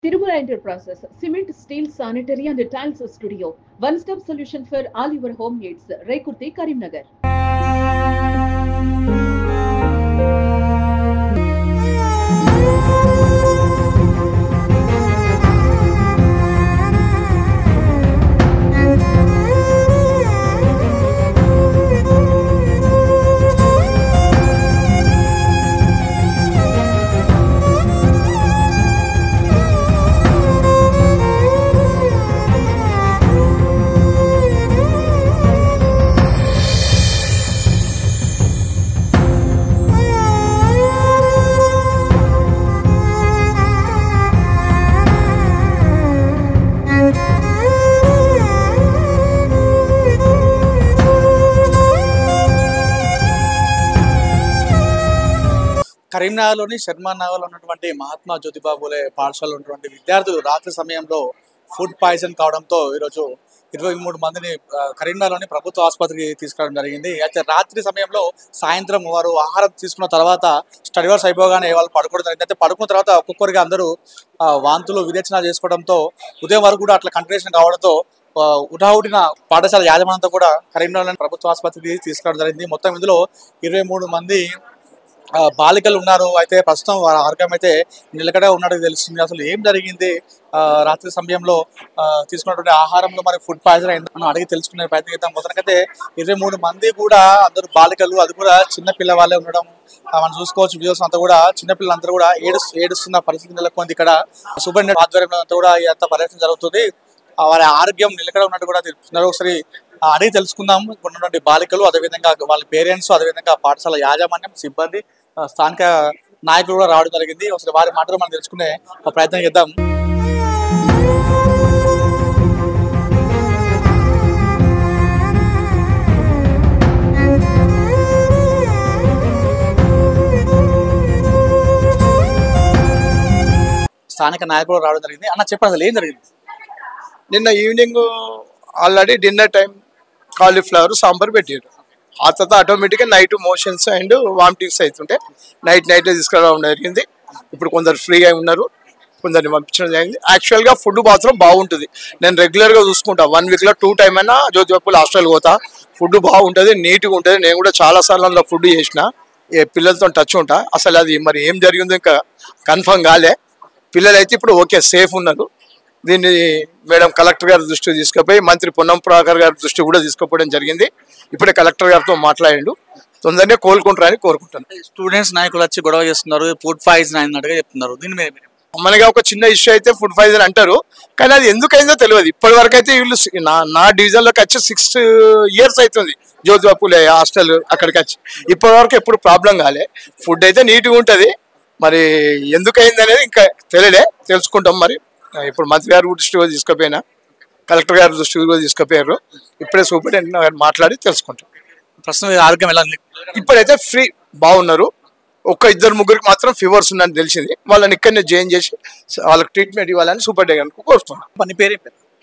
Tirumala Enterprises, cement, steel, sanitary and tiles studio. One-stop solution for all your home needs. Rekurti, Karimnagar. కరీంనగర్లోని షర్మా నగర్లో ఉన్నటువంటి మహాత్మా జ్యోతిబా ఫూలే పాఠశాలలో ఉన్నటువంటి విద్యార్థులు రాత్రి సమయంలో ఫుడ్ పాయిజన్ కావడంతో ఈరోజు 23 మందిని కరీంనగర్లోని ప్రభుత్వ ఆసుపత్రికి తీసుకురావడం జరిగింది. అయితే రాత్రి సమయంలో సాయంత్రం వారు ఆహారం తీసుకున్న తర్వాత స్టడీ అవర్స్ అయిపోగానే వాళ్ళు పడుకోవడం జరిగింది. అయితే పడుకున్న తర్వాత ఒక్కొక్కరిగా అందరూ వాంతులు విరేచనాలు చేసుకోవడంతో ఉదయం వరకు కూడా అట్లా కంటిన్యూషన్ కావడంతో ఉటాహుటిన పాఠశాల యాజమాన్యంతో కూడా కరీంనగర్లోని ప్రభుత్వ ఆసుపత్రికి తీసుకురావడం జరిగింది. మొత్తం ఇందులో 23 మంది బాలికలు ఉన్నారు. అయితే ప్రస్తుతం వారి ఆరోగ్యం అయితే నిలకడ ఉన్నట్టు తెలుస్తుంది. అసలు ఏం జరిగింది రాత్రి సమయంలో తీసుకున్నటువంటి ఆహారంలో మరి ఫుడ్ పాయిజన్ అయిందని అడిగి తెలుసుకునే ప్రయత్నం చేద్దాం. మొదటికైతే 23 మంది కూడా అందరూ బాలికలు, అది కూడా చిన్న పిల్లవాళ్ళే ఉండడం మనం చూసుకోవచ్చు. వీడియోస్ అంతా కూడా చిన్నపిల్లలందరూ కూడా ఏడుస్తున్న పరిస్థితి నెలకొంది. ఇక్కడ సూపరింటెండెంట్ ఆధ్వర్యంలో అంతా కూడా ఈ అంత పర్యటన జరుగుతుంది. వారి ఆరోగ్యం నిలకడ ఉన్నట్టు కూడా తెలుపుతున్నారు. ఒకసారి అడిగి తెలుసుకుందాం. ఉన్నటువంటి బాలికలు, అదేవిధంగా వాళ్ళ పేరెంట్స్, అదేవిధంగా పాఠశాల యాజమాన్యం, సిబ్బంది, స్థానిక నాయకులు కూడా రావడం జరిగింది. ఒకసారి వారి మాటలు మనం తెలుసుకునే ప్రయత్నం చేద్దాం. స్థానిక నాయకులు రావడం జరిగింది. అన్న చెప్పండి, అసలు ఏం జరిగింది? నిన్న evening already dinner time cauliflower sambar పెట్టారు. ఆ తర్వాత ఆటోమేటిక్గా నైట్ మోషన్స్ అండ్ వామిటింగ్స్ అవుతుంటే నైట్ తీసుకురావడం జరిగింది. ఇప్పుడు కొందరు ఫ్రీగా ఉన్నారు, కొందరిని పంపించడం జరిగింది. యాక్చువల్గా ఫుడ్ మాత్రం బాగుంటుంది. నేను రెగ్యులర్గా చూసుకుంటా, 1 వీక్లో 2 టైమ్ అయినా జ్యోతిబా ఫూలే హాస్టల్కి పోతా. ఫుడ్ బాగుంటుంది, నీట్గా ఉంటుంది. నేను కూడా చాలాసార్లు అందులో ఫుడ్ చేసిన, పిల్లలతో టచ్ ఉంటా. అసలు అది మరి ఏం జరిగిందో ఇంకా కన్ఫర్మ్ కాలే. పిల్లలు అయితే ఇప్పుడు ఓకే, సేఫ్ ఉన్నారు. దీన్ని మేడం కలెక్టర్ గారి దృష్టికి తీసుకుపోయి మంత్రి పొన్నం ప్రభాకర్ గారి దృష్టి కూడా తీసుకుపోవడం జరిగింది. ఇప్పుడే కలెక్టర్ గారితో మాట్లాడిండు, తొందరనే కోలుకుంటారని కోరుకుంటాను. స్టూడెంట్స్ నాయకులు వచ్చి గొడవ చేస్తున్నారు, ఫుడ్ పాయిజన్ అయినట్టుగా చెప్తున్నారు. దీని మీద మనగా ఒక చిన్న ఇష్యూ అయితే ఫుడ్ పాయిజన్ అంటారు, కానీ అది ఎందుకైందో తెలియదు. ఇప్పటి వరకు అయితే వీళ్ళు నా డివిజన్లోకి వచ్చి 6 years అవుతుంది జ్యోతిబా ఫూలే హాస్టల్ అక్కడికి వచ్చి. ఇప్పటి వరకు ఎప్పుడు ప్రాబ్లం కాలే. ఫుడ్ అయితే నీట్గా ఉంటుంది. మరి ఎందుకైంది అనేది ఇంకా తెలుసుకుంటాం. మరి ఇప్పుడు మంత్రి గారి దృష్టి కూడా తీసుకుపోయినా, కలెక్టర్ గారి దృష్టి కూడా తీసుకుపోయారు. ఇప్పుడే సూపరింటెండెంట్ గారు మాట్లాడి తెలుసుకుంటాం. ప్రస్తుతం ఆరోగ్యం ఎలా ఉంది? ఇప్పుడైతే ఫ్రీ బాగున్నారు. 1-2-3 మాత్రం ఫీవర్స్ ఉందని తెలిసింది. వాళ్ళని ఇక్కడనే జాయిన్ చేసి వాళ్ళకి ట్రీట్మెంట్ ఇవ్వాలని సూపరింటెండెంట్ కోరుతున్నాం. పని పేరు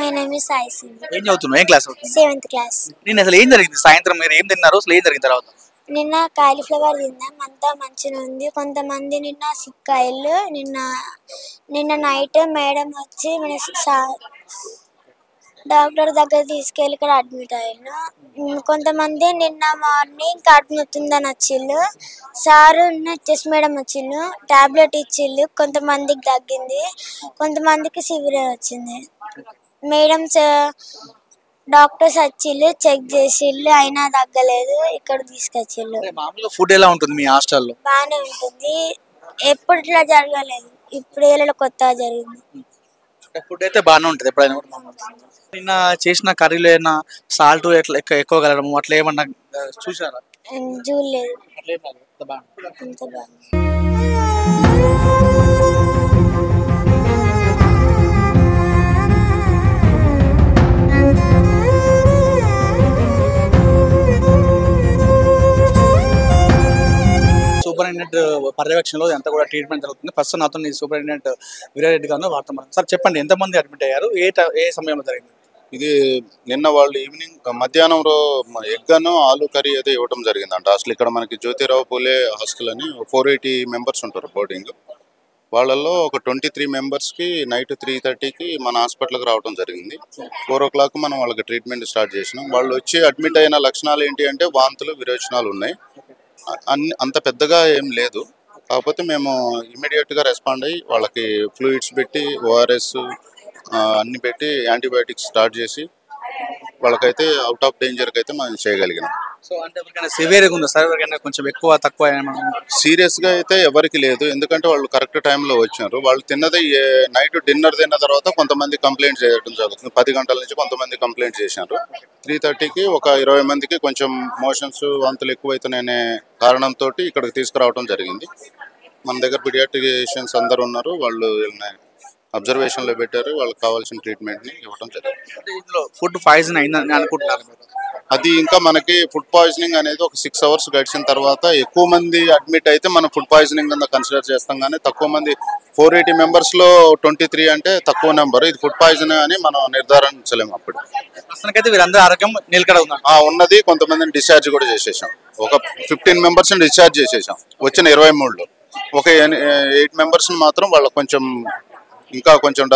my name is Sai Singh. ఏం చదువుతున్నావు? ఏం క్లాస్? 7th class. నేను అసలు ఏం జరిగింది సాయంత్రం, మీరు ఏం తిన్నారు, అసలు ఏం జరిగిన తర్వాత? నిన్న కాలీఫ్లవర్ తిన్నాం, అంతా మంచిగా ఉంది. కొంతమంది నిన్న సిక్ అయ్యారు. నిన్న నైట్ మేడం వచ్చి డాక్టర్ దగ్గర తీసుకెళ్ళి ఇక్కడ అడ్మిట్ అయ్యాను. కొంతమంది నిన్న మార్నింగ్ కడుపు నొత్తుందని వచ్చిళ్ళు. సార్ చెస్ మేడం వచ్చిళ్ళు, టాబ్లెట్ ఇచ్చిళ్ళు. కొంతమందికి తగ్గింది, కొంతమందికి సివియర్ వచ్చింది. మేడమ్స్ డాక్టర్స్ వచ్చిళ్ళు, చెక్ చేసిళ్ళు, అయినా తగ్గలేదు. ఇక్కడ తీసుకొచ్చిళ్ళు. ఫుడ్ ఎలా ఉంటుంది మీ హాస్టల్లో? బాగానే ఉంటుంది. ఎప్పుడు ఇట్లా జరగలేదు, ఇప్పుడు ఏళ్ళలో కొత్తగా జరిగింది. ఫుడ్ అయితే బాగానే ఉంటుంది ఎప్పుడైనా. నిన్న చేసిన కర్రీలో ఏమైనా సాల్ట్ ఎట్లా ఎక్కువ కలగడం అట్లా ఏమన్నా చూసారా? చూడలేదు. అంత బాగుంది. సూపరింటెండెంట్ పర్యవేక్షణలో ఎంత కూడా ట్రీట్మెంట్ జరుగుతుంది. ప్రస్తుతం నాతో సూపరింటెండెంట్ వీరారెడ్డి గారు వార్త. సార్ చెప్పండి, ఎంతమంది అడ్మిట్ అయ్యారు, ఏ సమయంలో జరిగింది? ఇది నిన్న వాళ్ళు ఈవినింగ్ మధ్యాహ్నంలో ఎగ్ అను ఆలు కర్రీ అయితే ఇవ్వడం జరిగిందంట. అసలు ఇక్కడ మనకి జ్యోతిరావు పూలే హాస్టల్ అని 480 మెంబర్స్ ఉంటారు బోర్డింగ్. వాళ్ళల్లో ఒక 23 మెంబర్స్కి నైట్ 3:30కి మన హాస్పిటల్కి రావడం జరిగింది. 4 o'clock మనం వాళ్ళకి ట్రీట్మెంట్ స్టార్ట్ చేసినాం. వాళ్ళు వచ్చి అడ్మిట్ అయిన లక్షణాలు ఏంటి అంటే వాంతులు, విరోచనాలు ఉన్నాయి. అంత పెద్దగా ఏం లేదు. కాకపోతే మేము ఇమీడియట్గా రెస్పాండ్ అయ్యి వాళ్ళకి ఫ్లూయిడ్స్ పెట్టి ఓఆర్ఎస్ అన్ని పెట్టి యాంటీబయాటిక్స్ స్టార్ట్ చేసి వాళ్ళకైతే అవుట్ ఆఫ్ డేంజర్కి అయితే మనం చేయగలిగినాం. సో అంటే ఎవరికైనా సివియర్గా ఉందా సార్? ఎవరికైనా కొంచెం ఎక్కువ తక్కువ సీరియస్గా అయితే ఎవరికి లేదు, ఎందుకంటే వాళ్ళు కరెక్ట్ టైంలో వచ్చినారు. వాళ్ళు తిన్నది నైట్ డిన్నర్ తిన్న తర్వాత కొంతమంది కంప్లైంట్ చేయడం జరుగుతుంది. 10 గంటల నుంచి కొంతమంది కంప్లైంట్ చేశారు. 3:30కి ఒక 20 మందికి కొంచెం మోషన్స్, వాంతులు ఎక్కువైతున్నాయనే కారణంతో ఇక్కడికి తీసుకురావడం జరిగింది. మన దగ్గర పీడియాట్రిషియన్స్ అందరు ఉన్నారు. వాళ్ళు అబ్జర్వేషన్లో పెట్టారు. వాళ్ళకి కావాల్సిన ట్రీట్మెంట్ని ఇవ్వడం జరిగింది. ఇందులో ఫుడ్ పాయిజన్ అయిందని అనుకుంటున్నారు? అది ఇంకా మనకి ఫుడ్ పాయిజనింగ్ అనేది ఒక 6 hours గడిచిన తర్వాత ఎక్కువ మంది అడ్మిట్ అయితే మనం ఫుడ్ పాయిజనింగ్ కింద కన్సిడర్ చేస్తాం. కానీ తక్కువ మంది 480 మెంబర్స్లో 23 అంటే తక్కువ నెంబర్. ఇది ఫుడ్ పాయిజన్ అని మనం నిర్ధారించలేము. అప్పుడు ప్రస్తుతానికైతే వీరందరూ ఆరోగ్యం నిలకడ ఉన్నది. కొంతమందిని డిశ్చార్జ్ కూడా చేసేసాం. ఒక 15 మెంబర్స్ని డిశ్చార్జ్ చేసేసాం వచ్చిన 23లో. ఒక 8 మెంబర్స్ని మాత్రం వాళ్ళకి కొంచెం ఇంకా కొంచెం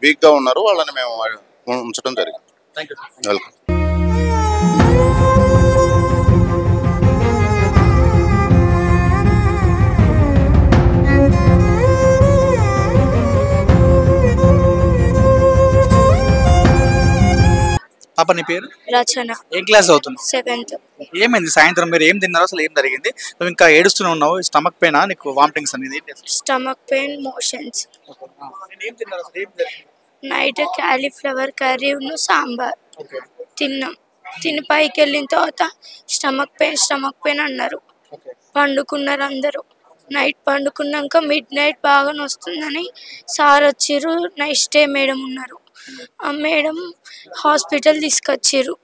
వీక్గా ఉన్నారు. వాళ్ళని మేము ఉంచడం జరిగింది. వెల్కమ్. పాప నీ పేరు? రచన. ఏం క్లాస్ అవుతుంది? 7th. ఏమైంది సాయంత్రం? మీరు ఏం తిన్నారు? అసలు ఏం జరిగింది? నువ్వు ఇంకా ఏడుస్తూనే ఉన్నావు. స్టమక్ పెయినా నీకు? వామిటింగ్స్ అనేది? Stomach pain, motions. Night cauliflower curry sambar తిన్నాం. తిని పైకి వెళ్ళిన తర్వాత స్టమక్ పెయిన్ అన్నారు. పండుకున్నారు అందరూ. నైట్ పండుకున్నాక midnight బాగా వస్తుందని సార్ వచ్చిర్రు. నెక్స్ట్ డే మేడం ఉన్నారు. ఆ మేడం హాస్పిటల్ తీసుకొచ్చిర్రు.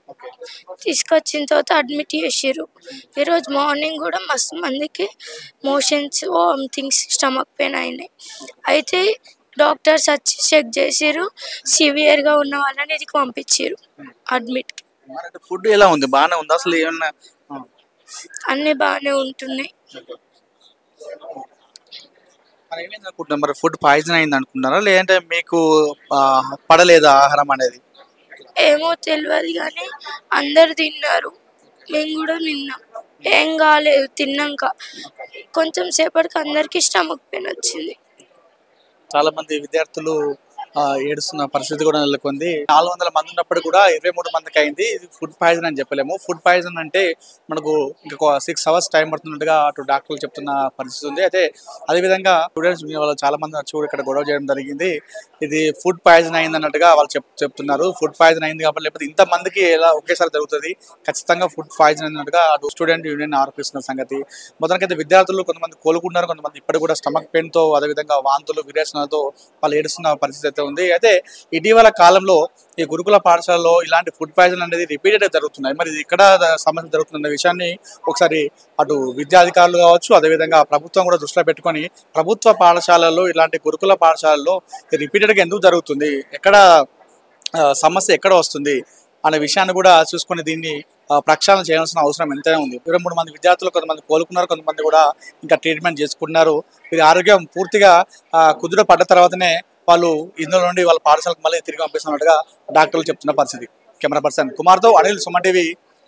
తీసుకొచ్చిన తర్వాత అడ్మిట్ చేసిర్రు. ఈరోజు మార్నింగ్ కూడా మస్తు మందికి మోషన్స్, వామిటింగ్స్, స్టమక్ పెయిన్ అయినాయి. అయితే డాక్టర్స్ వచ్చి చెక్ చేసిర్రు. సివియర్గా ఉన్న వాళ్ళని ఇదికి పంపించారు అడ్మిట్కి. ఫుడ్ ఎలా ఉంది? బాగానే ఉందా? అసలు ఏమన్నా? అన్నీ బాగానే ఉంటున్నాయి. మరి ఏమైంది అనుకుంటున్నారు? మరి ఫుడ్ పాయిజన్ అయింది అనుకుంటున్నారా, లేదంటే మీకు పడలేదా ఆహారం అనేది? ఏమో తెలియదు కానీ అందరు తిన్నారు, మేము కూడా తిన్నాం. ఏం కాలేదు. తిన్నాక కొంచెం సేపటికి అందరికి స్టమక్ పెయిన్ వచ్చింది. చాలా మంది విద్యార్థులు ఏడుస్తున్న పరిస్థితి కూడా నెలకొంది. 400 మంది ఉన్నప్పుడు కూడా 23 మందికి అయింది. ఇది ఫుడ్ పాయిజన్ అని చెప్పలేము. ఫుడ్ పాయిజన్ అంటే మనకు ఇంకొక 6 hours టైం పడుతున్నట్టుగా అటు డాక్టర్లు చెప్తున్న పరిస్థితి ఉంది. అయితే అదేవిధంగా స్టూడెంట్స్ వాళ్ళు చాలా మంది వచ్చి కూడా ఇక్కడ గొడవ చేయడం జరిగింది. ఇది ఫుడ్ పాయిజన్ అయింది అన్నట్టుగా వాళ్ళు చెప్తున్నారు. ఫుడ్ పాయిజన్ అయింది కాబట్టి, లేకపోతే ఇంతమందికి ఎలా ఒకేసారి జరుగుతుంది? ఖచ్చితంగా ఫుడ్ పాయిజన్ అన్నట్టుగా అటు స్టూడెంట్ యూనియన్ ఆరోపిస్తున్న సంగతి. మొదటికైతే విద్యార్థులు కొంతమంది కోలుకున్నారు, కొంతమంది ఇప్పటికి కూడా స్టమక్ పెయిన్తో, అదేవిధంగా వాంతులు, విరేచనాలతో వాళ్ళు ఏడుస్తున్న పరిస్థితి ఉంది. అయితే ఇటీవల కాలంలో ఈ గురుకుల పాఠశాలలో ఇలాంటి ఫుడ్ పాయిజన్ అనేది రిపీటెడ్ జరుగుతున్నాయి. మరి ఇది ఇక్కడ సమస్య జరుగుతున్న విషయాన్ని ఒకసారి అటు విద్యాధికారులు కావచ్చు, అదేవిధంగా ప్రభుత్వం కూడా దృష్టిలో పెట్టుకొని ప్రభుత్వ పాఠశాలల్లో ఇలాంటి గురుకుల పాఠశాలల్లో రిపీటెడ్గా ఎందుకు జరుగుతుంది, ఎక్కడ సమస్య ఎక్కడ వస్తుంది అనే విషయాన్ని కూడా చూసుకొని దీన్ని ప్రక్షాళన చేయాల్సిన అవసరం ఎంతైనా ఉంది. 23 మంది విద్యార్థులు కొంతమంది కోలుకున్నారు, కొంతమంది కూడా ఇంకా ట్రీట్మెంట్ చేసుకుంటున్నారు. వీరి ఆరోగ్యం పూర్తిగా కుదుట పడ్డ తర్వాతనే వాళ్ళు ఇందులో నుండి వాళ్ళ పాఠశాలకు మళ్ళీ తిరిగి పంపిస్తున్నట్టుగా డాక్టర్లు చెప్తున్న పరిస్థితి. కెమెరా పర్సన్ కుమార్తో అనిల్, సుమన్ టీవీ,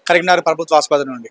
కరీంనగర్ ప్రభుత్వ ఆసుపత్రి నుండి.